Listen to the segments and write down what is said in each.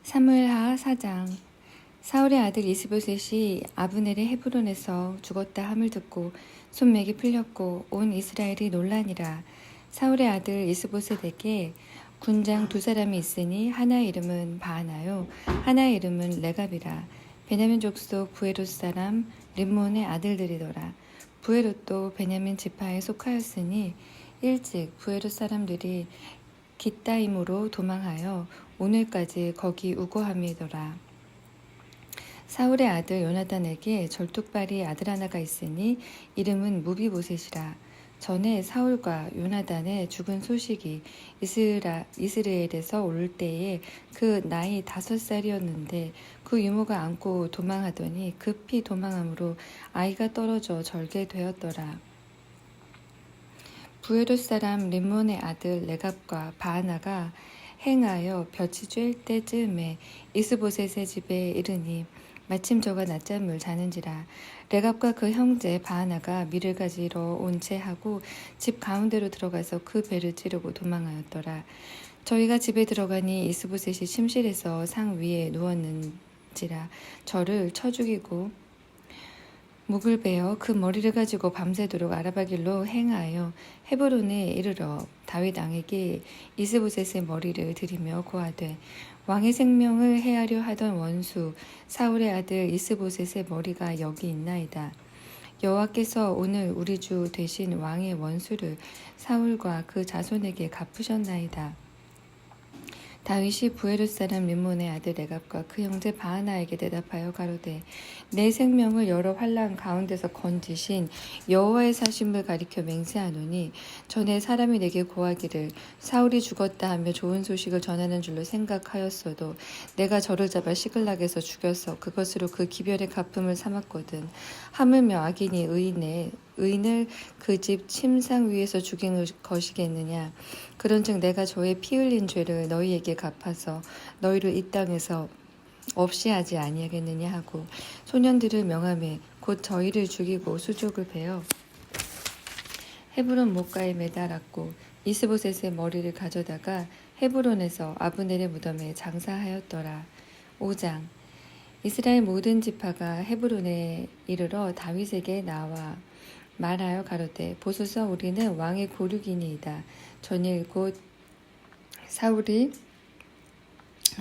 사무엘하 4장. 사울의 아들 이스보셋이 아브넬의 헤브론에서 죽었다 함을 듣고 손맥이 풀렸고 온 이스라엘이 놀라니라. 사울의 아들 이스보셋에게 군장 두 사람이 있으니 하나의 이름은 바하나요 하나의 이름은 레갑이라. 베냐민 족속 부에롯 사람 림몬의 아들들이더라. 부에롯도 베냐민 지파에 속하였으니 일찍 부에롯 사람들이 깃다임으로 도망하여 오늘까지 거기 우거함이더라. 사울의 아들 요나단에게 절뚝발이 아들 하나가 있으니 이름은 무비보셋이라. 전에 사울과 요나단의 죽은 소식이 이스라엘에서 올 때에 그 나이 5살이었는데 그 유모가 안고 도망하더니 급히 도망함으로 아이가 떨어져 절게 되었더라. 부에롯 사람 림몬의 아들 레갑과 바하나가 행하여 볕이 쬐을 때쯤에 이스보셋의 집에 이르니 마침 저가 낮잠을 자는지라. 레갑과 그 형제 바하나가 밀을 가지러 온 채 하고 집 가운데로 들어가서 그 배를 찌르고 도망하였더라. 저희가 집에 들어가니 이스보셋이 침실에서 상 위에 누웠는지라. 저를 쳐 죽이고 목을 베어 그 머리를 가지고 밤새도록 아라바길로 행하여 헤브론에 이르러 다윗 왕에게 이스보셋의 머리를 드리며 고하되 왕의 생명을 해하려 하던 원수 사울의 아들 이스보셋의 머리가 여기 있나이다. 여호와께서 오늘 우리 주 되신 왕의 원수를 사울과 그 자손에게 갚으셨나이다. 다윗이 부에롯 사람 림몬의 아들 레갑과 그 형제 바하나에게 대답하여 가로되 내 생명을 여러 환난 가운데서 건지신 여호와의 사심을 가리켜 맹세하노니 전에 사람이 내게 고하기를 사울이 죽었다 하며 좋은 소식을 전하는 줄로 생각하였어도 내가 저를 잡아 시글락에서 죽여서 그것으로 그 기별의 갚음을 삼았거든. 하물며 악인이 의인을 그 집 침상 위에서 죽인 것이겠느냐. 그런즉 내가 저의 피 흘린 죄를 너희에게 갚아서 너희를 이 땅에서 없이 하지 아니하겠느냐 하고 소년들을 명하매 곧 저희를 죽이고 수족을 베어 헤브론 못가에 매달았고 이스보셋의 머리를 가져다가 헤브론에서 아브넬의 무덤에 장사하였더라. 5장. 이스라엘 모든 지파가 헤브론에 이르러 다윗에게 나와 말하여 가로되 보소서 우리는 왕의 고륙이니이다. 전일 곧 사울이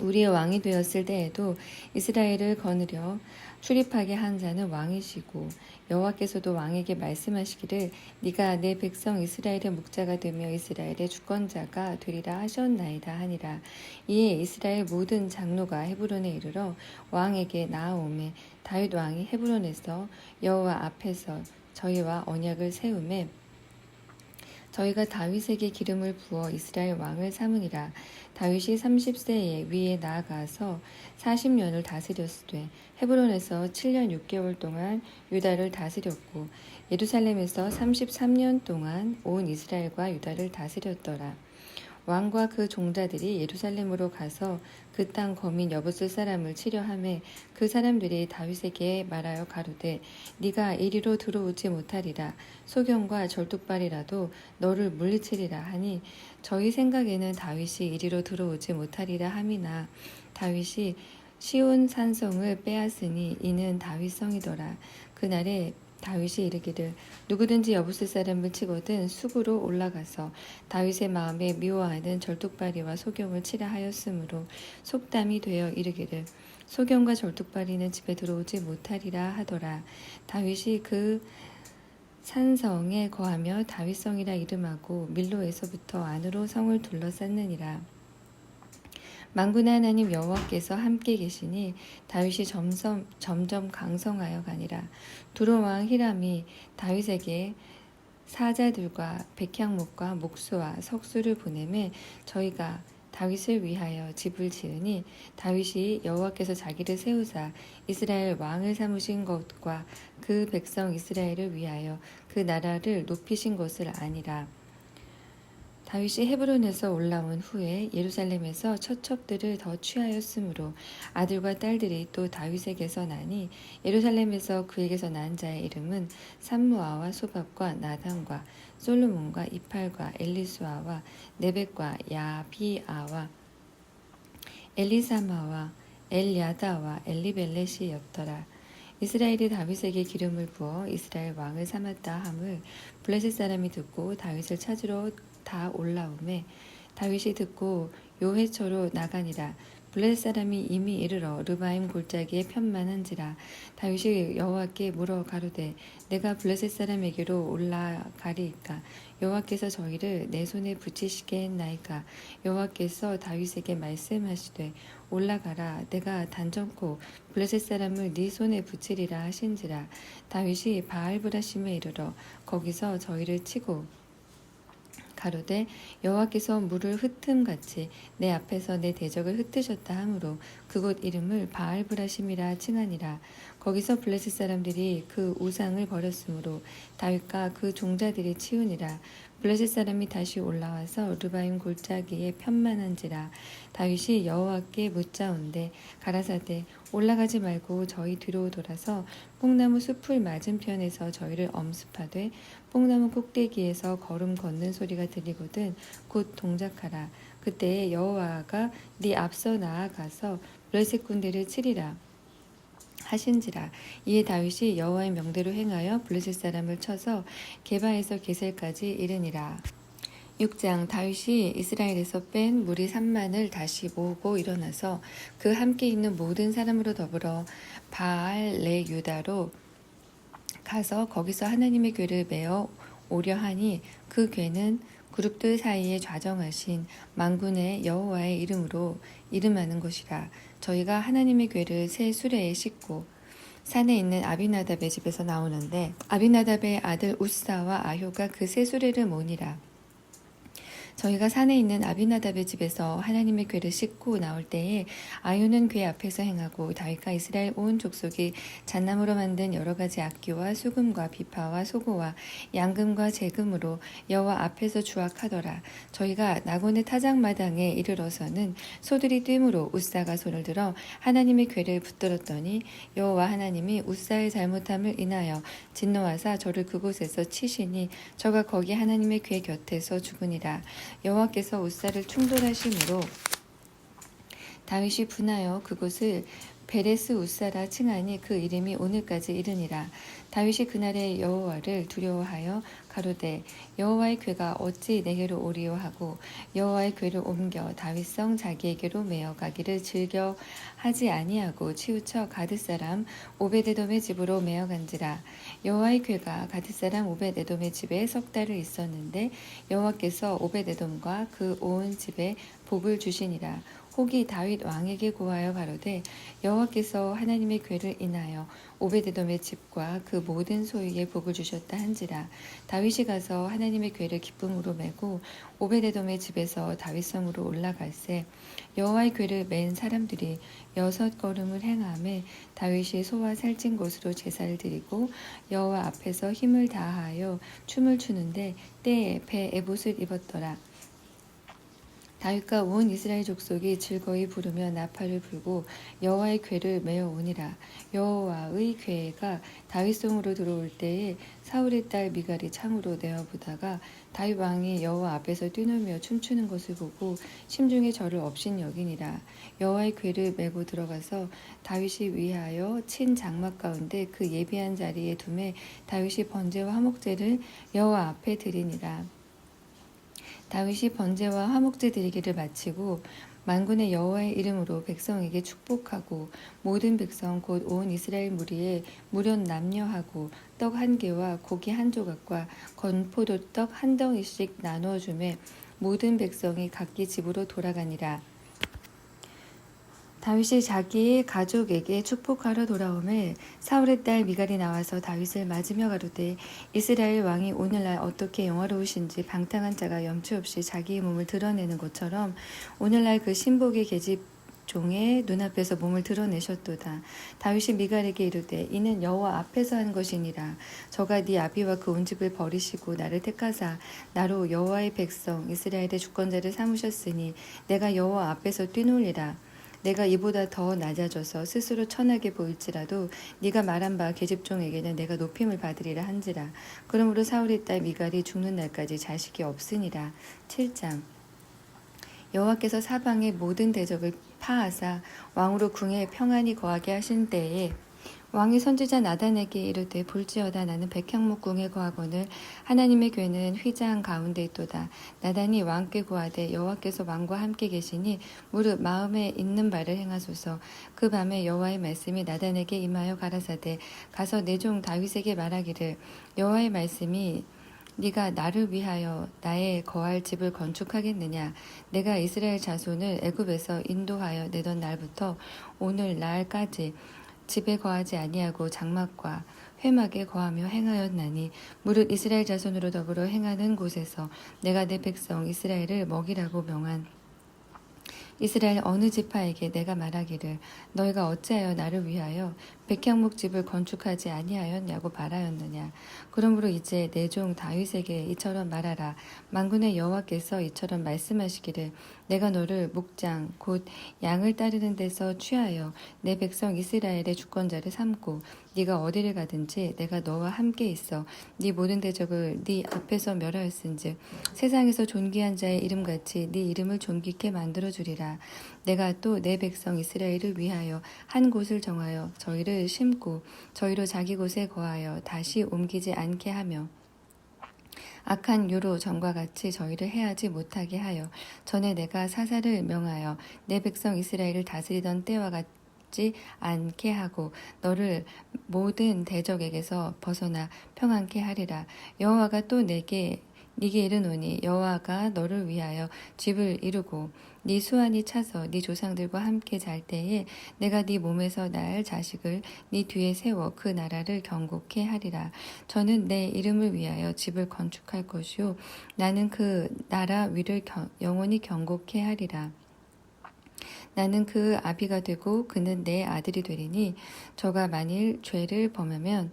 우리의 왕이 되었을 때에도 이스라엘을 거느려 출입하게 한 자는 왕이시고 여호와께서도 왕에게 말씀하시기를 네가 내 백성 이스라엘의 목자가 되며 이스라엘의 주권자가 되리라 하셨나이다 하니라. 이에 이스라엘 모든 장로가 헤브론에 이르러 왕에게 나아오매 다윗 왕이 헤브론에서 여호와 앞에서 저희와 언약을 세우매 저희가 다윗에게 기름을 부어 이스라엘 왕을 삼으니라. 다윗이 30세에 위에 나아가서 40년을 다스렸으되 헤브론에서 7년 6개월 동안 유다를 다스렸고 예루살렘에서 33년 동안 온 이스라엘과 유다를 다스렸더라. 왕과 그 종자들이 예루살렘으로 가서 그 땅 거민 여부스 사람을 치려하매 그 사람들이 다윗에게 말하여 가로되 네가 이리로 들어오지 못하리라. 소경과 절뚝발이라도 너를 물리치리라 하니 저희 생각에는 다윗이 이리로 들어오지 못하리라 함이나 다윗이 시온 산성을 빼앗으니 이는 다윗 성이더라. 그날에 다윗이 이르기를 누구든지 여부스 사람을 치거든 수구로 올라가서 다윗의 마음에 미워하는 절뚝발이와 소경을 치라 하였으므로 속담이 되어 이르기를 소경과 절뚝발이는 집에 들어오지 못하리라 하더라. 다윗이 그 산성에 거하며 다윗성이라 이름하고 밀로에서부터 안으로 성을 둘러쌌느니라. 만군의 하나님 여호와께서 함께 계시니 다윗이 점점 강성하여 가니라. 두로 왕 히람이 다윗에게 사자들과 백향목과 목수와 석수를 보내매 저희가 다윗을 위하여 집을 지으니 다윗이 여호와께서 자기를 세우사 이스라엘 왕을 삼으신 것과 그 백성 이스라엘을 위하여 그 나라를 높이신 것을 아니라. 다윗이 헤브론에서 올라온 후에 예루살렘에서 처첩들을 더 취하였으므로 아들과 딸들이 또 다윗에게서 나니 예루살렘에서 그에게서 난 자의 이름은 삼무아와 소밥과 나단과 솔로몬과 이팔과 엘리수아와 네벡과 야비아와 엘리사마와 엘야다와 엘리벨렛이었더라. 이스라엘이 다윗에게 기름을 부어 이스라엘 왕을 삼았다 함을 블레셋 사람이 듣고 다윗을 찾으러 다 올라오매 다윗이 듣고 요회초로 나가니라. 블레셋 사람이 이미 이르러 르바임 골짜기에 편만한지라. 다윗이 여호와께 물어 가로되 내가 블레셋 사람에게로 올라가리이까. 여호와께서 저희를 내 손에 붙이시게 했나이까. 여호와께서 다윗에게 말씀하시되 올라가라. 내가 단정코 블레셋 사람을 네 손에 붙이리라 하신지라. 다윗이 바알브라심에 이르러 거기서 저희를 치고 가로되 여호와께서 물을 흩음같이 내 앞에서 내 대적을 흩으셨다 하므로 그곳 이름을 바알브라심이라 칭하니라. 거기서 블레셋 사람들이 그 우상을 버렸으므로 다윗과 그 종자들이 치우니라. 블레셋 사람이 다시 올라와서 르바임 골짜기에 편만한지라. 다윗이 여호와께 묻자온데 가라사대 올라가지 말고 저희 뒤로 돌아서 뽕나무 숲을 맞은편에서 저희를 엄습하되 뽕나무 꼭대기에서 걸음 걷는 소리가 들리거든 곧 동작하라. 그때에 여호와가 네 앞서 나아가서 블레셋 군대를 치리라 하신지라. 이에 다윗이 여호와의 명대로 행하여 블레셋 사람을 쳐서 게바에서 게셀까지 이르니라. 6장. 다윗이 이스라엘에서 뺀 무리 3만을 다시 모으고 일어나서 그 함께 있는 모든 사람으로 더불어 바알레 유다로 가서 거기서 하나님의 궤를 메어 오려 하니 그 궤는 그룹들 사이에 좌정하신 만군의 여호와의 이름으로 이름하는 것이라. 저희가 하나님의 궤를 새 수레에 싣고 산에 있는 아비나답의 집에서 나오는데 아비나답의 아들 우사와 아효가 그 새 수레를 모니라. 저희가 산에 있는 아비나답의 집에서 하나님의 궤를 싣고 나올 때에 아효는 궤 앞에서 행하고 다윗과 이스라엘 온 족속이 잣나무로 만든 여러 가지 악기와 수금과 비파와 소고와 양금과 재금으로 여호와 앞에서 주악하더라. 저희가 나곤의 타작마당에 이르러서는 소들이 뛰므로 우사가 손을 들어 하나님의 궤를 붙들었더니 여호와 하나님이 우사의 잘못함을 인하여 진노하사 저를 그곳에서 치시니 저가 거기 하나님의 궤 곁에서 죽으니라. 여호와께서 우사를 충돌하심으로 다윗이 분하여 그곳을 베레스 우사라 칭하니 그 이름이 오늘까지 이르니라. 다윗이 그날에 여호와를 두려워하여 가로되 여호와의 궤가 어찌 내게로 오리요 하고 여호와의 궤를 옮겨 다윗성 자기에게로 메어 가기를 즐겨 하지 아니하고 치우쳐 가드 사람 오베데돔의 집으로 메어 간지라. 여호와의 궤가 가드 사람 오베데돔의 집에 석 달을 있었는데 여호와께서 오베데돔과 그 온 집에 복을 주시니라. 혹이 다윗 왕에게 고하여 가로되 여호와께서 하나님의 궤를 인하여 오베데돔의 집과 그 모든 소유에 복을 주셨다 한지라. 다윗이 가서 하나님의 궤를 기쁨으로 메고 오베데돔의 집에서 다윗성으로 올라갈새 여호와의 궤를 맨 사람들이 6걸음을 행하매 다윗이 소와 살찐 것으로 제사를 드리고 여호와 앞에서 힘을 다하여 춤을 추는데 때에 배 에봇을 입었더라. 다윗과 온 이스라엘 족속이 즐거이 부르며 나팔을 불고 여호와의 궤를 메어 오니라. 여호와의 궤가 다윗성으로 들어올 때에 사울의 딸 미갈이 창으로 내어보다가 다윗 왕이 여호와 앞에서 뛰놀며 춤추는 것을 보고 심중에 저를 업신 여기니라. 여호와의 궤를 메고 들어가서 다윗이 위하여 친 장막 가운데 그 예비한 자리에 두매 다윗이 번제와 화목제를 여호와 앞에 드리니라. 다윗이 번제와 화목제 드리기를 마치고 만군의 여호와의 이름으로 백성에게 축복하고 모든 백성 곧 온 이스라엘 무리에 무련 남녀하고 떡 한 개와 고기 한 조각과 건포도떡 한 덩이씩 나누어 주매 모든 백성이 각기 집으로 돌아가니라. 다윗이 자기의 가족에게 축복하러 돌아오매 사울의 딸 미갈이 나와서 다윗을 맞으며 가로되 이스라엘 왕이 오늘날 어떻게 영화로우신지 방탕한 자가 염치 없이 자기의 몸을 드러내는 것처럼 오늘날 그 신복의 계집 종의 눈앞에서 몸을 드러내셨도다. 다윗이 미갈에게 이르되 이는 여호와 앞에서 한 것이니라. 저가 네 아비와 그 온 집을 버리시고 나를 택하사 나로 여호와의 백성 이스라엘의 주권자를 삼으셨으니 내가 여호와 앞에서 뛰놀리라. 내가 이보다 더 낮아져서 스스로 천하게 보일지라도 네가 말한 바 계집종에게는 내가 높임을 받으리라 한지라. 그러므로 사울의 딸 미갈이 죽는 날까지 자식이 없으니라. 7장. 여호와께서 사방의 모든 대적을 파하사 왕으로 궁에 평안히 거하게 하신 때에 왕이 선지자 나단에게 이르되 볼지어다 나는 백향목 궁에 거하거늘 하나님의 궤는 휘장 가운데 있도다. 나단이 왕께 구하되 여호와께서 왕과 함께 계시니 무릇 마음에 있는 바를 행하소서. 그 밤에 여호와의 말씀이 나단에게 임하여 가라사대 가서 내 종 다윗에게 말하기를 여호와의 말씀이 네가 나를 위하여 나의 거할 집을 건축하겠느냐? 내가 이스라엘 자손을 애굽에서 인도하여 내던 날부터 오늘 날까지 집에 거하지 아니하고 장막과 회막에 거하며 행하였나니 무릇 이스라엘 자손으로 더불어 행하는 곳에서 내가 내 백성 이스라엘을 먹이라고 명한 이스라엘 어느 지파에게 내가 말하기를 너희가 어찌하여 나를 위하여 백향목 집을 건축하지 아니하였냐고 말하였느냐. 그러므로 이제 내 종 다윗에게 이처럼 말하라. 만군의 여호와께서 이처럼 말씀하시기를 내가 너를 목장 곧 양을 따르는 데서 취하여 내 백성 이스라엘의 주권자를 삼고 네가 어디를 가든지 내가 너와 함께 있어 네 모든 대적을 네 앞에서 멸하였은즉 세상에서 존귀한 자의 이름같이 네 이름을 존귀케 만들어 주리라. 내가 또 내 백성 이스라엘을 위하여 한 곳을 정하여 저희를 심고 저희로 자기 곳에 거하여 다시 옮기지 않게 하며 악한 유로 전과 같이 저희를 해하지 못하게 하여 전에 내가 사사를 명하여 내 백성 이스라엘을 다스리던 때와 같지 않게 하고 너를 모든 대적에게서 벗어나 평안케 하리라. 여호와가 또 네게 이르노니 여호와가 너를 위하여 집을 이루고 네 수완이 차서 네 조상들과 함께 잘 때에 내가 네 몸에서 날 자식을 네 뒤에 세워 그 나라를 견고케 하리라. 저는 내 이름을 위하여 집을 건축할 것이요 나는 그 나라 위를 영원히 견고케 하리라. 나는 그 아비가 되고 그는 내 아들이 되리니 저가 만일 죄를 범하면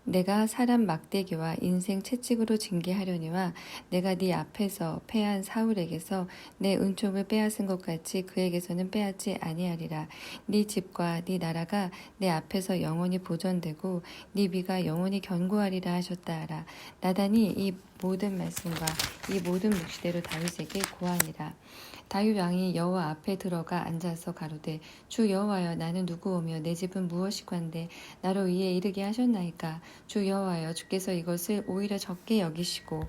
내가 사람 막대기와 인생 채찍으로 징계하려니와 내가 네 앞에서 패한 사울에게서 내 은총을 빼앗은 것 같이 그에게서는 빼앗지 아니하리라. 네 집과 네 나라가 내 앞에서 영원히 보존되고 네 미가 영원히 견고하리라 하셨다 하라. 나단이 이 모든 말씀과 이 모든 묵시대로 다윗에게 고하니라. 다윗 왕이 여호와 앞에 들어가 앉아서 가로되 주 여호와여 나는 누구오며 내 집은 무엇이건대 나로 위에 이르게 하셨나이까. 주 여호와여 주께서 이것을 오히려 적게 여기시고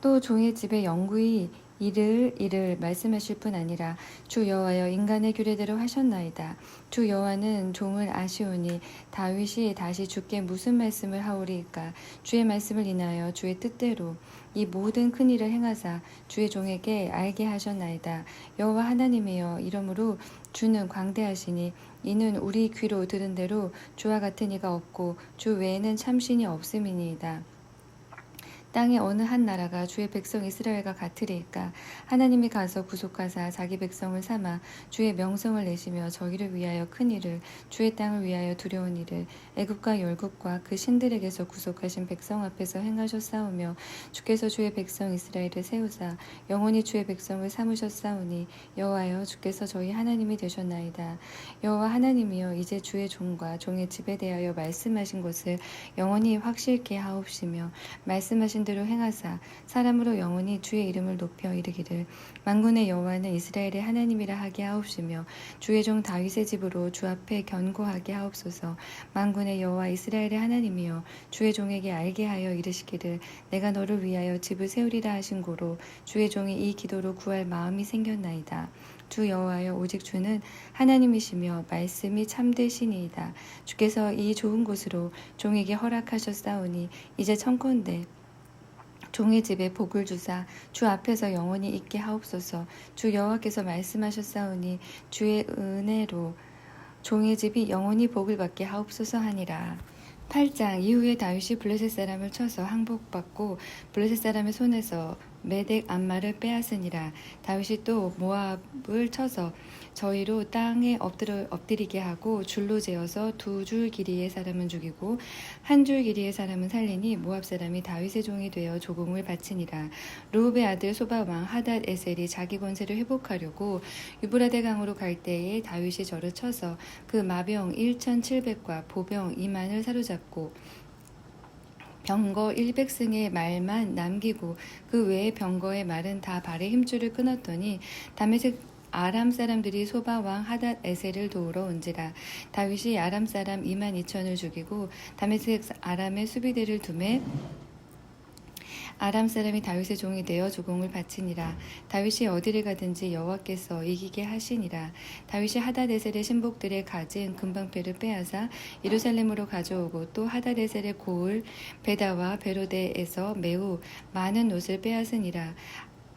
또 종의 집에 영구히 이를 말씀하실 뿐 아니라 주 여호와여 인간의 규례대로 하셨나이다. 주 여호와는 종을 아시오니 다윗이 다시 주께 무슨 말씀을 하오리이까. 주의 말씀을 인하여 주의 뜻대로 이 모든 큰 일을 행하사 주의 종에게 알게 하셨나이다. 여호와 하나님이여 이러므로 주는 광대하시니 이는 우리 귀로 들은 대로 주와 같은 이가 없고 주 외에는 참신이 없음이니이다. 땅의 어느 한 나라가 주의 백성 이스라엘과 같으리까. 하나님이 가서 구속하사 자기 백성을 삼아 주의 명성을 내시며 저희를 위하여 큰 일을 주의 땅을 위하여 두려운 일을 애굽과 열국과 그 신들에게서 구속하신 백성 앞에서 행하셨사오며 주께서 주의 백성 이스라엘을 세우사 영원히 주의 백성을 삼으셨사오니 여호와여 주께서 저희 하나님이 되셨나이다. 여호와 하나님이여 이제 주의 종과 종의 집에 대하여 말씀하신 것을 영원히 확실케 하옵시며 말씀하신 대로 행하사 사람으로 영원히 주의 이름을 높여 이르기를 만군의 여호와는 이스라엘의 하나님이라 하게 하옵시며 주의 종 다윗의 집으로 주 앞에 견고하게 하옵소서. 만군의 여호와 이스라엘의 하나님이여 주의 종에게 알게 하여 이르시기를 내가 너를 위하여 집을 세우리라 하신 고로 주의 종이 이 기도로 구할 마음이 생겼나이다. 주 여호와여 오직 주는 하나님이시며 말씀이 참되시니이다. 주께서 이 좋은 곳으로 종에게 허락하셨사오니 이제 청컨대 종의 집에 복을 주사 주 앞에서 영원히 있게 하옵소서. 주 여호와께서 말씀하셨사오니 주의 은혜로 종의 집이 영원히 복을 받게 하옵소서 하니라. 8장 이후에 다윗이 블레셋 사람을 쳐서 항복받고 블레셋 사람의 손에서 메덱 암마를 빼앗으니라. 다윗이 또 모압을 쳐서 저희로 땅에 엎드리게 하고 줄로 재어서 2줄 길이의 사람은 죽이고 1줄 길이의 사람은 살리니 모압 사람이 다윗의 종이 되어 조공을 바치니라. 르홉의 아들 소바 왕 하닷 에셀이 자기 권세를 회복하려고 유브라데 강으로 갈 때에 다윗이 저를 쳐서 그 마병 1,700과 보병 2만을 사로잡고 병거 100승의 말만 남기고 그 외의 병거의 말은 다 발의 힘줄을 끊었더니 다메섹 아람 사람들이 소바 왕 하닷 에셀을 도우러 온지라. 다윗이 아람 사람 2만 2천을 죽이고 다메섹 아람의 수비대를 두매 아람 사람이 다윗의 종이 되어 조공을 바치니라. 다윗이 어디를 가든지 여호와께서 이기게 하시니라. 다윗이 하다데셀의 신복들의 가진 금방패를 빼앗아 예루살렘으로 가져오고 또 하다데셀의 고을 베다와 베로데에서 매우 많은 옷을 빼앗으니라.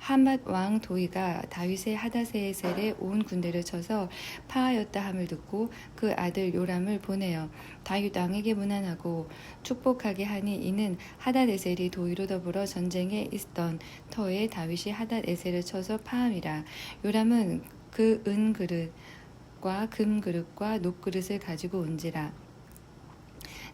하맛 왕 도이가 다윗의 하다세셀에 온 군대를 쳐서 파하였다 함을 듣고 그 아들 요람을 보내어 다윗 왕에게 문안하고 축복하게 하니 이는 하다데셀이 도이로 더불어 전쟁에 있던 터에 다윗이 하다데셀을 쳐서 파함이라. 요람은 그 은그릇과 금그릇과 녹그릇을 가지고 온지라.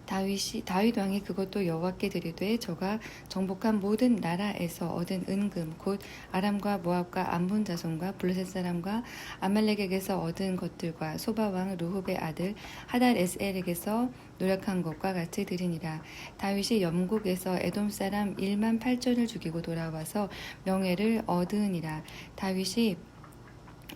다윗 왕이 그것도 여호와께 드리되 저가 정복한 모든 나라에서 얻은 은금 곧 아람과 모압과 암몬 자손과 블레셋 사람과 아말렉에게서 얻은 것들과 소바 왕 루흡의 아들 하닷 에셀에게서 노력한 것과 같이 드리니라. 다윗이 염곡에서 에돔 사람 1만 8천을 죽이고 돌아와서 명예를 얻으니라. 다윗이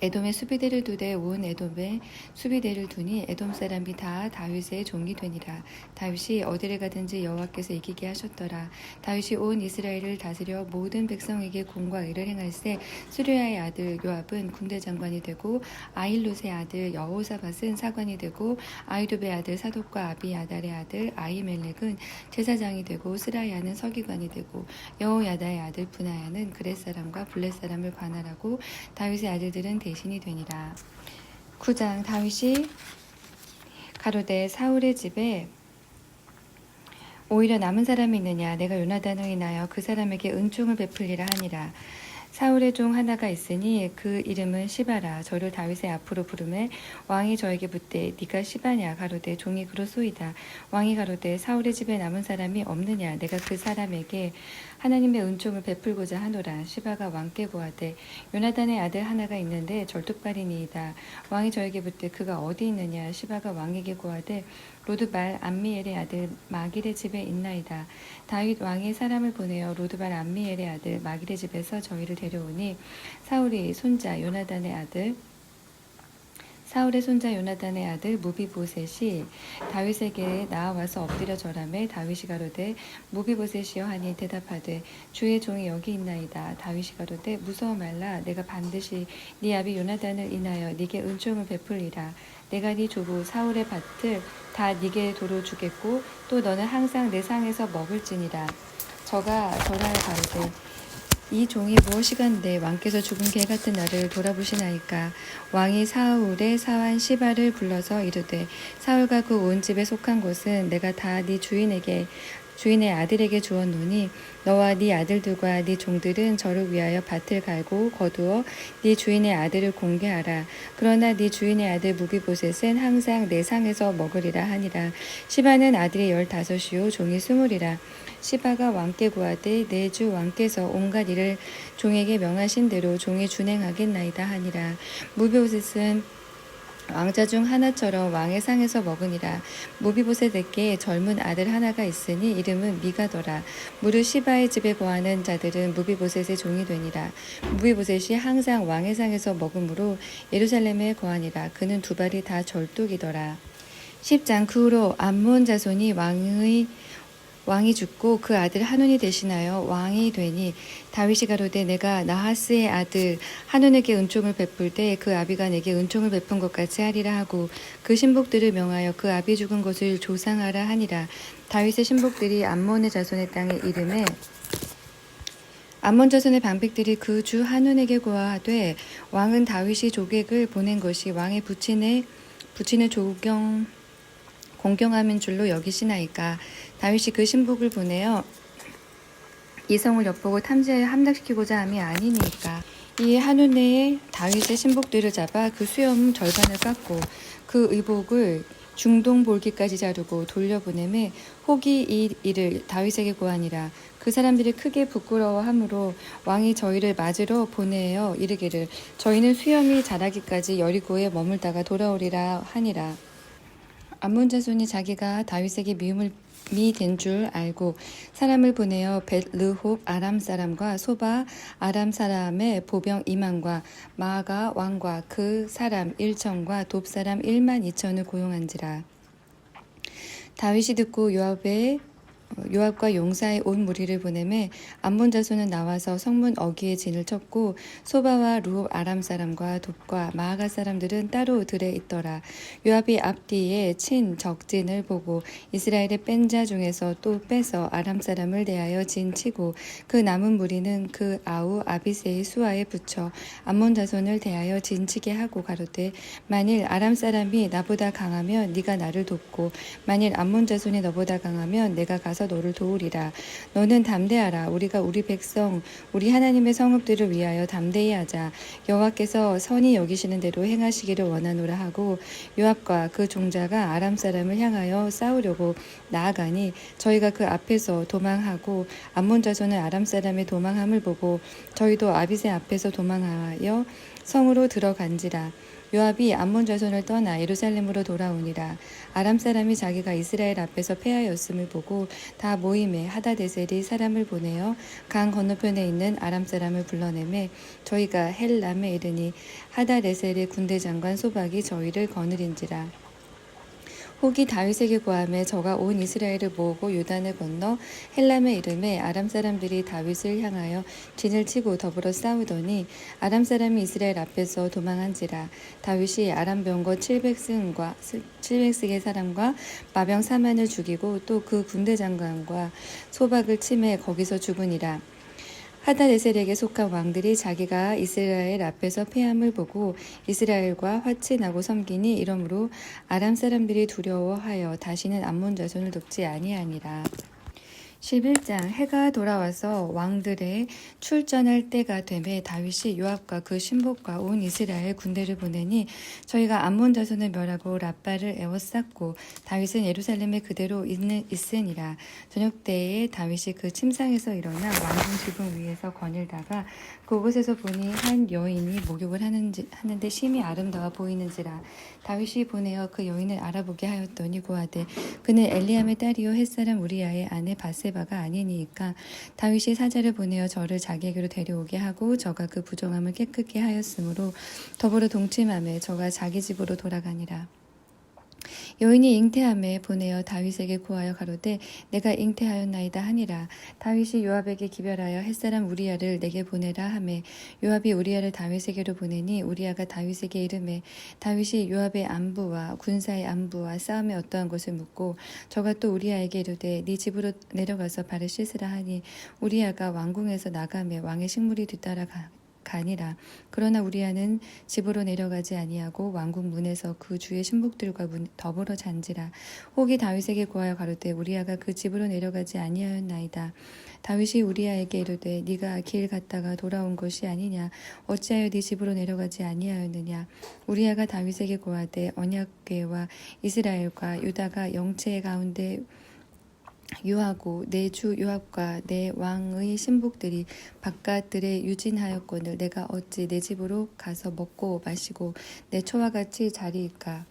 에돔의 수비대를 두되 온 에돔의 수비대를 두니 에돔 사람이 다 다윗의 종이 되니라. 다윗이 어디를 가든지 여호와께서 이기게 하셨더라. 다윗이 온 이스라엘을 다스려 모든 백성에게 공과 의를 행할세. 수르야의 아들 요압은 군대 장관이 되고 아힐롯의 아들 여호사밧은 사관이 되고 아히도베의 아들 사독과 아비야달의 아들 아히멜렉은 제사장이 되고 스라야는 서기관이 되고 여호야다의 아들 분하야는 그렛 사람과 블렛 사람을 관할하고 다윗의 아들들은 대신이 되니라. 9장. 다윗이 가로되 사울의 집에 오히려 남은 사람이 있느냐. 내가 요나단을 인하여 그 사람에게 은총을 베풀리라 하니라. 사울의 종 하나가 있으니 그 이름은 시바라. 저를 다윗의 앞으로 부르매 왕이 저에게 묻되 네가 시바냐. 가로되 종이 그렇소이다. 왕이 가로되 사울의 집에 남은 사람이 없느냐. 내가 그 사람에게 하나님의 은총을 베풀고자 하노라. 시바가 왕께 고하되 요나단의 아들 하나가 있는데 절뚝발이니이다. 왕이 저에게 묻되 그가 어디 있느냐. 시바가 왕에게 고하되 로드발 암미엘의 아들 마길의 집에 있나이다. 다윗 왕이 사람을 보내어 로드발 암미엘의 아들 마길의 집에서 저희를 데려오니 사울의 손자 요나단의 아들 무비보셋이 다윗에게 나와서 엎드려 절하매 다윗이 가로되 무비보셋이여 하니 대답하되 주의 종이 여기 있나이다. 다윗이 가로되 무서워 말라. 내가 반드시 네 아비 요나단을 인하여 네게 은총을 베풀리라. 내가 네 조부 사울의 밭을 다 네게 도로 주겠고 또 너는 항상 내 상에서 먹을지니라. 저가 전하여 가로되 이 종이 무엇이간데 왕께서 죽은 개 같은 나를 돌아보시나이까. 왕이 사울의 사환 시바를 불러서 이르되 사울과 그 온 집에 속한 것은 내가 다 네 주인의 아들에게 주었노니 너와 네 아들들과 네 종들은 저를 위하여 밭을 갈고 거두어 네 주인의 아들을 공개하라. 그러나 네 주인의 아들 무비보셋은 항상 내 상에서 먹으리라 하니라. 시바는 아들이 15이요 종이 20이라. 시바가 왕께 구하되 내 주 왕께서 온갖 일을 종에게 명하신 대로 종이 준행하겠나이다 하니라. 무비보셋은 왕자 중 하나처럼 왕의 상에서 먹으니라. 무비보셋에게 젊은 아들 하나가 있으니 이름은 미가더라. 무릇 시바의 집에 거하는 자들은 무비보셋의 종이 되니라. 무비보셋이 항상 왕의 상에서 먹으므로 예루살렘에 거하니라. 그는 두 발이 다 절뚝이더라. 10장. 그 후로 암몬 자손이 왕이 죽고 그 아들 하논이 대신하여 왕이 되니 다윗이 가로되 내가 나하스의 아들 하논에게 은총을 베풀 때 그 아비가 내게 은총을 베푼 것 같이 하리라 하고 그 신복들을 명하여 그 아비 죽은 것을 조상하라 하니라. 다윗의 신복들이 암몬의 자손의 땅에 이름에 암몬 자손의 방백들이 그 주 하논에게 고하되 왕은 다윗이 조객을 보낸 것이 왕의 부친의 공경함인 줄로 여기시나이까. 다윗이 그 신복을 보내어 이성을 엿보고 탐지하여 함락시키고자 함이 아니니까. 이에 한운내에 다윗의 신복들을 잡아 그 수염 절반을 깎고 그 의복을 중동 볼기까지 자르고 돌려보내매 혹이 이 일을 다윗에게 고하니라. 그 사람들이 크게 부끄러워하므로 왕이 저희를 맞으러 보내어 이르기를 저희는 수염이 자라기까지 여리고에 머물다가 돌아오리라 하니라. 암몬 자손이 자기가 다윗에게 미움을 된 줄 알고 사람을 보내어 벳르홉 아람 사람과 소바 아람 사람의 보병 2만과 마아가 왕과 그 사람 1천과 돕 사람 1만 2천을 고용한지라. 다윗이 듣고 요압과 용사의 온 무리를 보내매 암몬 자손은 나와서 성문 어귀에 진을 쳤고 소바와 루홉 아람 사람과 돕과 마아가 사람들은 따로 들에 있더라. 요압이 앞뒤에 친 적진을 보고 이스라엘의 뺀 자 중에서 또 빼서 아람 사람을 대하여 진 치고 그 남은 무리는 그 아우 아비새의 수하에 붙여 암몬 자손을 대하여 진 치게 하고 가로되 만일 아람 사람이 나보다 강하면 네가 나를 돕고 만일 암몬 자손이 너보다 강하면 내가 가서 너를 도우리라. 너는 담대하라. 우리가 우리 백성 우리 하나님의 성읍들을 위하여 담대히 하자. 여호와께서 선히 여기시는 대로 행하시기를 원하노라 하고 요압과 그 종자가 아람 사람을 향하여 싸우려고 나아가니 저희가 그 앞에서 도망하고 암몬 자손은 아람 사람의 도망함을 보고 저희도 아비새 앞에서 도망하여 성으로 들어간지라. 요압이 암몬 자손을 떠나 예루살렘으로 돌아오니라. 아람 사람이 자기가 이스라엘 앞에서 패하였음을 보고 다 모임에 하다데셀이 사람을 보내어 강 건너편에 있는 아람 사람을 불러내매 저희가 헬람에 이르니 하다데셀의 군대 장관 소박이 저희를 거느린지라. 혹이 다윗에게 고하매 저가 온 이스라엘을 모으고 요단을 건너 헬람에 이르매 아람 사람들이 다윗을 향하여 진을 치고 더불어 싸우더니 아람 사람이 이스라엘 앞에서 도망한지라. 다윗이 아람 병거 700승의 사람과 마병 4만을 죽이고 또 그 군대 장관과 소박을 치매 거기서 죽으니라. 하다데셀에게 속한 왕들이 자기가 이스라엘 앞에서 패함을 보고 이스라엘과 화친하고 섬기니 이러므로 아람 사람들이 두려워하여 다시는 암몬 자손을 돕지 아니하니라. 11장. 해가 돌아와서 왕들의 출전할 때가 되매 다윗이 요압과 그 신복과 온 이스라엘 군대를 보내니 저희가 암몬 자손을 멸하고 라빠를 에워쌌고 다윗은 예루살렘에 그대로 있으니라. 저녁 때에 다윗이 그 침상에서 일어나 왕궁 지붕 위에서 거닐다가 그곳에서 보니 한 여인이 목욕을 하는데 심히 아름다워 보이는지라. 다윗이 보내어 그 여인을 알아보게 하였더니 고하되 그는 엘리암의 딸이요 햇사람 우리아의 아내 바세바가 아니니이까. 다윗이 사자를 보내어 저를 자기에게로 데려오게 하고 저가 그 부정함을 깨끗게 하였으므로 더불어 동침하며 저가 자기 집으로 돌아가니라. 여인이 잉태함에 보내어 다윗에게 고하여 가로되 내가 잉태하였나이다 하니라. 다윗이 요압에게 기별하여 햇사람 우리아를 내게 보내라 하매 요압이 우리아를 다윗에게로 보내니 우리아가 다윗에게 이르매 다윗이 요압의 안부와 군사의 안부와 싸움에 어떠한 것을 묻고 저가 또 우리아에게 이르되 네 집으로 내려가서 발을 씻으라 하니 우리아가 왕궁에서 나가매 왕의 식물이 뒤따라 가니라. 그러나 우리아는 집으로 내려가지 아니하고 왕궁 문에서 그 주의 신복들과 더불어 잔지라. 혹이 다윗에게 고하여 가로되 우리아가 그 집으로 내려가지 아니하였나이다. 다윗이 우리아에게 이르되 네가 길 갔다가 돌아온 것이 아니냐. 어찌하여 네 집으로 내려가지 아니하였느냐. 우리아가 다윗에게 고하되 언약궤와 이스라엘과 유다가 영체 가운데 유하고 내 주 요압과 내 왕의 신복들이 바깥들에 유진하였거늘 내가 어찌 내 집으로 가서 먹고 마시고 내 처와 같이 자리일까.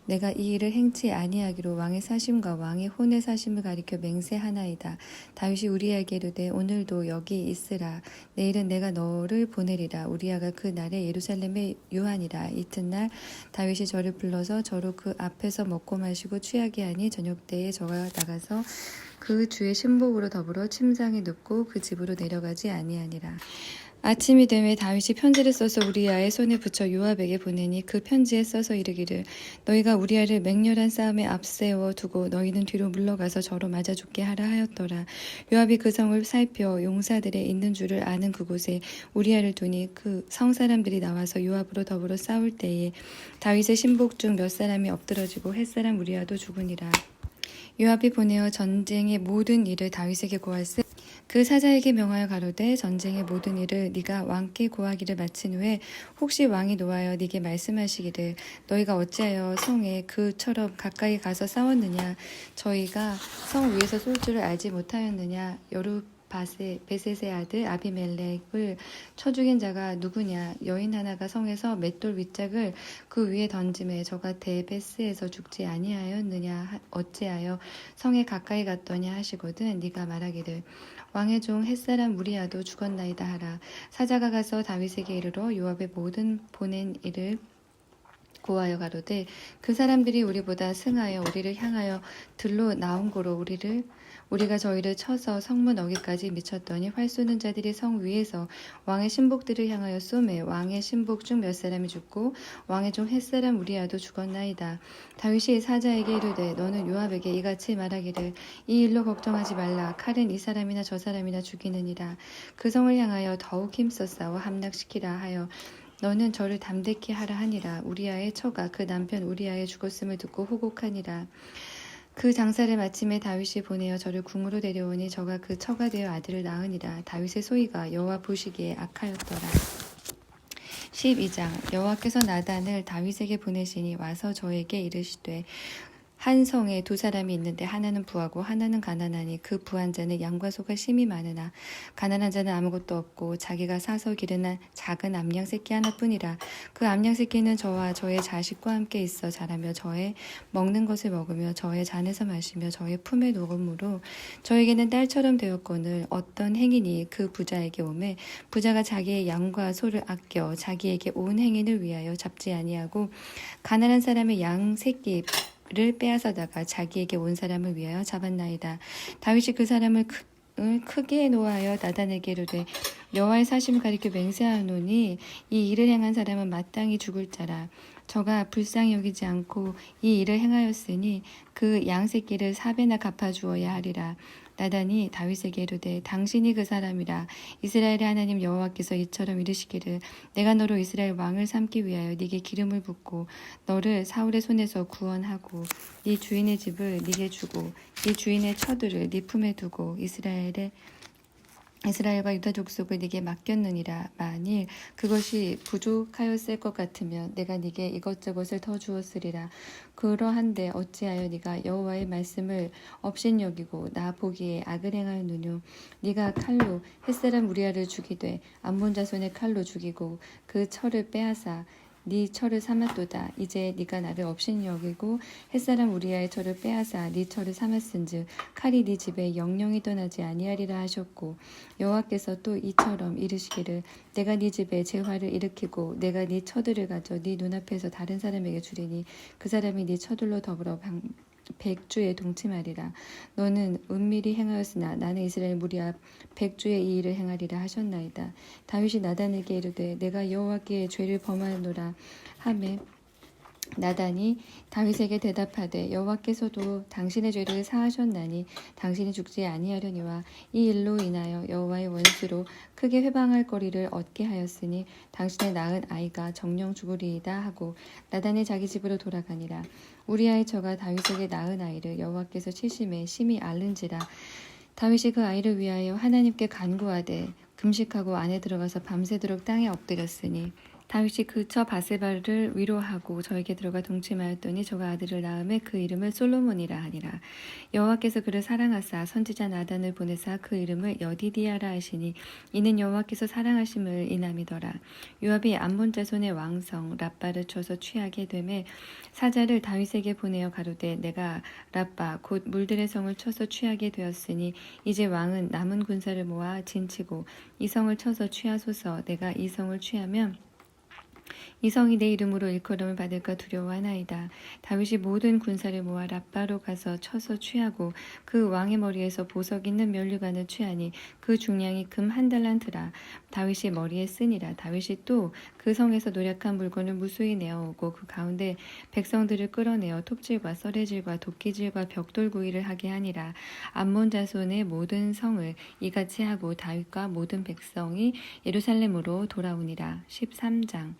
내가 이 일을 행치 아니하기로 왕의 사심과 왕의 혼의 사심을 가리켜 맹세하나이다. 다윗이 우리아에게 이르되 오늘도 여기 있으라. 내일은 내가 너를 보내리라. 우리아가 그 날에 예루살렘에 유하니라. 이튿날 다윗이 저를 불러서 저로 그 앞에서 먹고 마시고 취하게 하니 저녁 때에 저가 나가서 그 주의 신복으로 더불어 침상에 눕고 그 집으로 내려가지 아니하니라. 아침이 되매 다윗이 편지를 써서 우리아의 손에 붙여 요압에게 보내니 그 편지에 써서 이르기를 너희가 우리아를 맹렬한 싸움에 앞세워 두고 너희는 뒤로 물러가서 저로 맞아 죽게 하라 하였더라. 요압이 그 성을 살펴 용사들의 있는 줄을 아는 그곳에 우리아를 두니 그 성 사람들이 나와서 요압으로 더불어 싸울 때에 다윗의 신복 중 몇 사람이 엎드러지고 햇사람 우리아도 죽으니라. 요압이 보내어 전쟁의 모든 일을 다윗에게 고할세 그 사자에게 명하여 가로되 전쟁의 모든 일을 네가 왕께 고하기를 마친 후에 혹시 왕이 노하여 네게 말씀하시기를 너희가 어찌하여 성에 그처럼 가까이 가서 싸웠느냐. 저희가 성 위에서 쏠 줄을 알지 못하였느냐. 베셋의 아들 아비멜렉을 쳐 죽인 자가 누구냐? 여인 하나가 성에서 맷돌 윗짝을 그 위에 던짐에 저가 데베스에서 죽지 아니하였느냐? 어찌하여 성에 가까이 갔더냐 하시거든. 네가 말하기를 왕의 종 햇사람 우리야도 죽었나이다 하라. 사자가 가서 다윗에게 이르러 요압의 모든 보낸 일을 고하여 가로되 그 사람들이 우리보다 승하여 우리를 향하여 들로 나온 고로 우리가 저희를 쳐서 성문 어귀까지 미쳤더니 활 쏘는 자들이 성 위에서 왕의 신복들을 향하여 쏘매 왕의 신복 중 몇 사람이 죽고 왕의 종 햇사람 우리야도 죽었나이다. 다윗이 사자에게 이르되 너는 요압에게 이같이 말하기를 이 일로 걱정하지 말라. 칼은 이 사람이나 저 사람이나 죽이느니라. 그 성을 향하여 더욱 힘써 싸워 함락시키라 하여 너는 저를 담대케 하라 하니라. 우리아의 처가 그 남편 우리아의 죽었음을 듣고 호곡하니라. 그 장사를 마침에 다윗이 보내어 저를 궁으로 데려오니 저가 그 처가 되어 아들을 낳으니라. 다윗의 소위가 여호와 보시기에 악하였더라. 12장 여호와께서 나단을 다윗에게 보내시니 와서 저에게 이르시되 한 성에 두 사람이 있는데 하나는 부하고 하나는 가난하니 그 부한 자는 양과 소가 심히 많으나 가난한 자는 아무것도 없고 자기가 사서 기르는 작은 암양 새끼 하나뿐이라. 그 암양 새끼는 저와 저의 자식과 함께 있어 자라며 저의 먹는 것을 먹으며 저의 잔에서 마시며 저의 품에 누움으로 저에게는 딸처럼 되었거늘 어떤 행인이 그 부자에게 오매 부자가 자기의 양과 소를 아껴 자기에게 온 행인을 위하여 잡지 아니하고 가난한 사람의 양 새끼 를 빼앗아다가 자기에게 온 사람을 위하여 잡았나이다. 다윗이 그 사람을 크게 노하여 나단에게 이르되 여호와의 사심을 가리켜 맹세하노니 이 일을 행한 사람은 마땅히 죽을 자라. 저가 불쌍히 여기지 않고 이 일을 행하였으니 그 양새끼를 4배나 갚아주어야 하리라. 나단이 다윗에게 이르되 당신이 그 사람이라. 이스라엘의 하나님 여호와께서 이처럼 이르시기를 내가 너로 이스라엘 왕을 삼기 위하여 네게 기름을 붓고 너를 사울의 손에서 구원하고 네 주인의 집을 네게 주고 네 주인의 처들을 네 품에 두고 이스라엘과 유다 족속을 네게 맡겼느니라. 만일 그것이 부족하였을 것 같으면 내가 네게 이것저것을 더 주었으리라. 그러한데 어찌하여 네가 여호와의 말씀을 업신여기고 나 보기에 악을 행하였느뇨. 네가 칼로 햇사람 우리아를 죽이되 암몬 자손의 칼로 죽이고 그 철을 빼앗아 네 철을 삼았도다. 이제 네가 나를 업신여기고 햇사람 우리아의 철을 빼앗아 네 철을 삼았은즉 칼이 네 집에 영영이 떠나지 아니하리라 하셨고 여호와께서 또 이처럼 이르시기를 내가 네 집에 재화를 일으키고 내가 네 처들을 가져 네 눈앞에서 다른 사람에게 주리니 그 사람이 네 처들로 더불어 백주에 동침하리라. 너는 은밀히 행하였으나 나는 이스라엘 무리 앞 백주의 이 일을 행하리라 하셨나이다. 다윗이 나단에게 이르되 내가 여호와께 죄를 범하노라 하매 나단이 다윗에게 대답하되 여호와께서도 당신의 죄를 사하셨나니 당신이 죽지 아니하려니와 이 일로 인하여 여호와의 원수로 크게 회방할 거리를 얻게 하였으니 당신의 낳은 아이가 정령 죽으리이다 하고 나단이 자기 집으로 돌아가니라. 우리아의 처가 다윗에게 낳은 아이를 여호와께서 치심에 심히 앓는지라. 다윗이 그 아이를 위하여 하나님께 간구하되 금식하고 안에 들어가서 밤새도록 땅에 엎드렸으니 다윗이 그 처 바세바를 위로하고 저에게 들어가 동침하였더니 저가 아들을 낳음에 그 이름을 솔로몬이라 하니라. 여호와께서 그를 사랑하사 선지자 나단을 보내사 그 이름을 여디디아라 하시니 이는 여호와께서 사랑하심을 인함이더라. 요압이 암몬 자손의 왕성 랍바를 쳐서 취하게 되매 사자를 다윗에게 보내어 가로되 내가 랍바 곧 물들의 성을 쳐서 취하게 되었으니 이제 왕은 남은 군사를 모아 진치고 이 성을 쳐서 취하소서. 내가 이 성을 취하면 이 성이 내 이름으로 일컬음을 받을까 두려워하나이다. 다윗이 모든 군사를 모아 랍바로 가서 쳐서 취하고 그 왕의 머리에서 보석 있는 면류관을 취하니 그 중량이 금 1달란트라. 다윗이 머리에 쓰니라. 다윗이 또 그 성에서 노략한 물건을 무수히 내어오고 그 가운데 백성들을 끌어내어 톱질과 썰해질과 도끼질과 벽돌구이를 하게 하니라. 암몬 자손의 모든 성을 이같이 하고 다윗과 모든 백성이 예루살렘으로 돌아오니라. 13장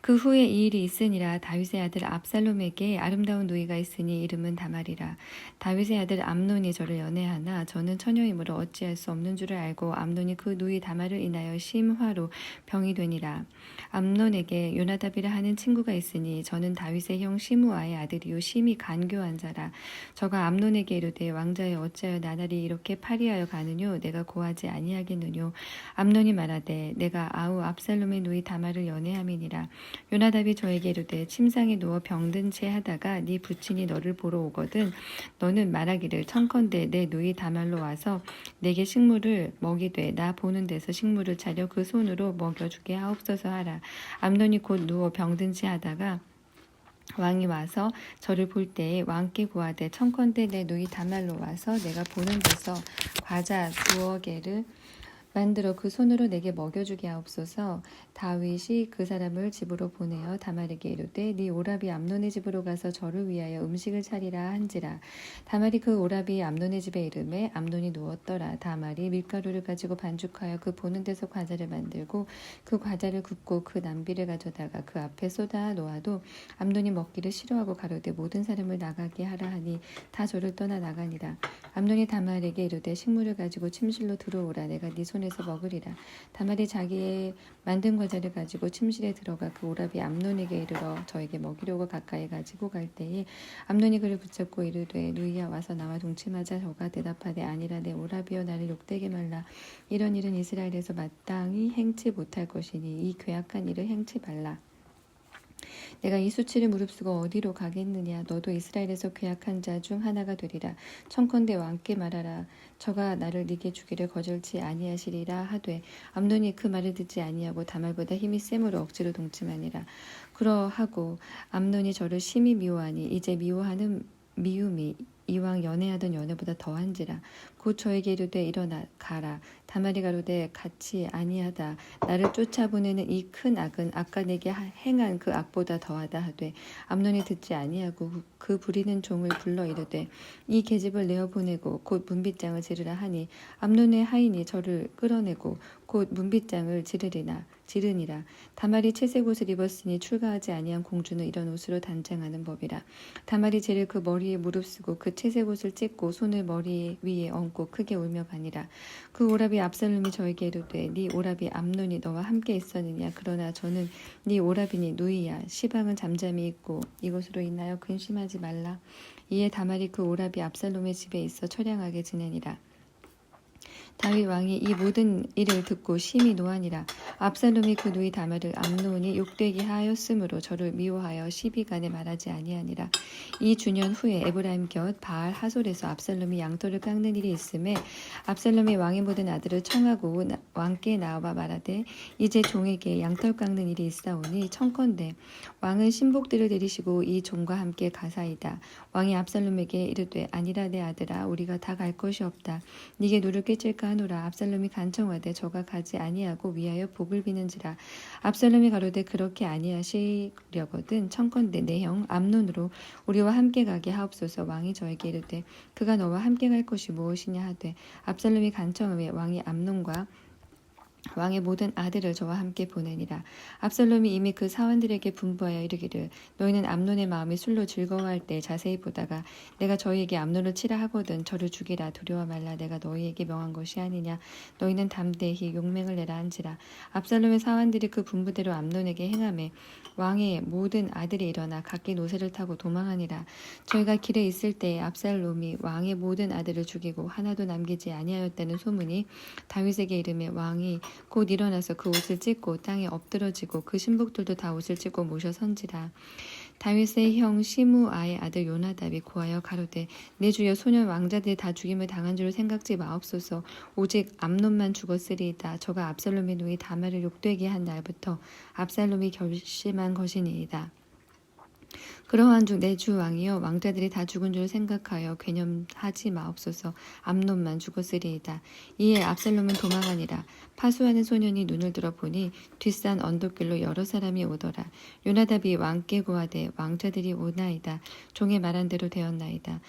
그 후에 이 일이 있으니라. 다윗의 아들 압살롬에게 아름다운 누이가 있으니 이름은 다말이라. 다윗의 아들 암논이 저를 연애하나 저는 처녀이므로 어찌할 수 없는 줄을 알고 암논이 그 누이 다말을 인하여 심화로 병이 되니라. 암논에게 요나답이라 하는 친구가 있으니 저는 다윗의 형 시므아의 아들이요 심히 간교한 자라. 저가 암논에게 이르되 왕자여 어찌하여 나날이 이렇게 파리하여 가느뇨? 내가 고하지 아니하겠느뇨? 암논이 말하되 내가 아우 압살롬의 누이 다말을 연애함이니라. 요나답이 저에게 이르되 침상에 누워 병든 채 하다가 네 부친이 너를 보러 오거든 너는 말하기를 청컨대 내 누이 다말로 와서 내게 식물을 먹이되 나 보는 데서 식물을 차려 그 손으로 먹여주게 하옵소서 하라. 암논이 곧 누워 병든 채 하다가 왕이 와서 저를 볼 때에 왕께 구하되 청컨대 내 누이 다말로 와서 내가 보는 데서 과자 2개를 만들어 그 손으로 내게 먹여주게 하옵소서. 다윗이 그 사람을 집으로 보내어 다말에게 이르되 네 오라비 암논의 집으로 가서 저를 위하여 음식을 차리라 한지라. 다말이 그 오라비 암논의 집에 이르매 암논이 누웠더라. 다말이 밀가루를 가지고 반죽하여 그 보는 데서 과자를 만들고 그 과자를 굽고 그 남비를 가져다가 그 앞에 쏟아 놓아도 암논이 먹기를 싫어하고 가로되 모든 사람을 나가게 하라 하니 다 저를 떠나 나가니라. 암논이 다말에게 이르되 식물을 가지고 침실로 들어오라. 내가 네 손에서 먹으리라. 다말이 자기의 만든 과자를 가지고 침실에 들어가 그 오라비 암논에게 이르러 저에게 먹이려고 가까이 가지고 갈 때에 암논이 그를 붙잡고 이르되 누이야 와서 나와 동침하자. 저가 대답하되 아니라 내 오라비여 나를 욕되게 말라. 이런 일은 이스라엘에서 마땅히 행치 못할 것이니 이 괴악한 일을 행치 말라. 내가 이 수치를 무릅쓰고 어디로 가겠느냐? 너도 이스라엘에서 괴악한 자 중 하나가 되리라. 청컨대 왕께 말하라. 저가 나를 네게 주기를 거절치 아니하시리라 하되 암논이 그 말을 듣지 아니하고 다말보다 힘이 셈으로 억지로 동침하니라. 그러하고 암논이 저를 심히 미워하니 이제 미워하는 미움이 이왕 연애하던 연애보다 더한지라. 곧 저에게 이르되 일어나 가라. 다말이 가로되 같이 아니하다. 나를 쫓아보내는 이 큰 악은 아까 내게 행한 그 악보다 더하다 하되 암논이 듣지 아니하고 그 부리는 종을 불러 이르되 이 계집을 내어 보내고 곧 문빗장을 지르라 하니 암논의 하인이 저를 끌어내고 곧 문빗장을 지르니라. 다말이 채색 옷을 입었으니 출가하지 아니한 공주는 이런 옷으로 단장하는 법이라. 다말이 제를 그 머리에 무릅쓰고 그 채색 옷을 찢고 손을 머리 위에 얹고 크게 울며 가니라. 그 오라비 압살롬이 저에게 이르되 네 오라비 암논이 너와 함께 있었느냐? 그러나 저는 네 오라비니 누이야. 시방은 잠잠히 있고 이것으로 인하여 근심하지 말라. 이에 다말이 그 오라비 압살롬의 집에 있어 처량하게 지내니라. 다윗 왕이 이 모든 일을 듣고 심히 노하니라. 압살롬이 그 누이 다말을 암논이 욕되게 하였으므로 저를 미워하여 시비간에 말하지 아니하니라. 이 주년 후에 에브라임 곁 바알 하솔에서 압살롬이 양털을 깎는 일이 있음에 압살롬이 왕의 모든 아들을 청하고 왕께 나와 말하되 이제 종에게 양털 깎는 일이 있사오니 청컨대 왕은 신복들을 데리시고 이 종과 함께 가사이다. 왕이 압살롬에게 이르되 아니라 내 아들아 우리가 다 갈 것이 없다. 네게 누를 끼칠까 하노라. 압살롬이 간청하되 저가 가지 아니하고 위하여 복을 비는지라. 압살롬이 가로되 그렇게 아니하시려거든 청컨대 내 형 암논으로 우리와 함께 가게 하옵소서. 왕이 저에게 이르되 그가 너와 함께 갈 것이 무엇이냐 하되 압살롬이 간청하며 왕이 암논과 왕의 모든 아들을 저와 함께 보내니라. 압살롬이 이미 그 사원들에게 분부하여 이르기를 너희는 암논의 마음이 술로 즐거워할 때 자세히 보다가 내가 저희에게 암논을 치라 하거든 저를 죽이라. 두려워 말라. 내가 너희에게 명한 것이 아니냐. 너희는 담대히 용맹을 내라 한지라. 압살롬의 사원들이 그 분부대로 암논에게 행하매 왕의 모든 아들이 일어나 각기 노새를 타고 도망하니라. 저희가 길에 있을 때에 압살롬이 왕의 모든 아들을 죽이고 하나도 남기지 아니하였다는 소문이 다윗에게 이르매 왕이 곧 일어나서 그 옷을 찢고 땅에 엎드러지고 그 신복들도 다 옷을 찢고 모셔 선지라. 다윗의 형 시므아의 아들 요나답이 고하여 가로되 내 주여 소년 왕자들이 다 죽임을 당한 줄 생각지 마옵소서. 오직 암논만 죽었으리이다. 저가 압살롬의 누이 다말을 욕되게 한 날부터 압살롬이 결심한 것이니이다. 그러한즉 내 주 왕이여 왕자들이 다 죽은 줄 생각하여 괴념하지 마옵소서. 암논만 죽었으리이다. 이에 압살롬은 도망하니라. 파수하는 소년이 눈을 들어 보니 뒷산 언덕길로 여러 사람이 오더라. 요나답이 왕께 고하되 왕자들이 오나이다. 종의 말한 대로 되었나이다.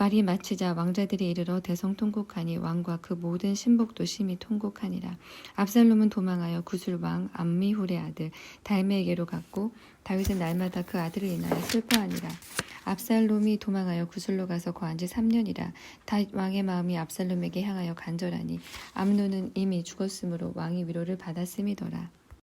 말이 마치자 왕자들이 이르러 대성통곡하니 왕과 그 모든 신복도 심히 통곡하니라. 압살롬은 도망하여 구술 왕 암미훌의 아들 달메에게로 갔고 다윗은 날마다 그 아들을 인하여 슬퍼하니라. 압살롬이 도망하여 구술로 가서 거한 지 3년이라. 다윗 왕의 마음이 압살롬에게 향하여 간절하니 암논은 이미 죽었으므로 왕이 위로를 받았음이더라.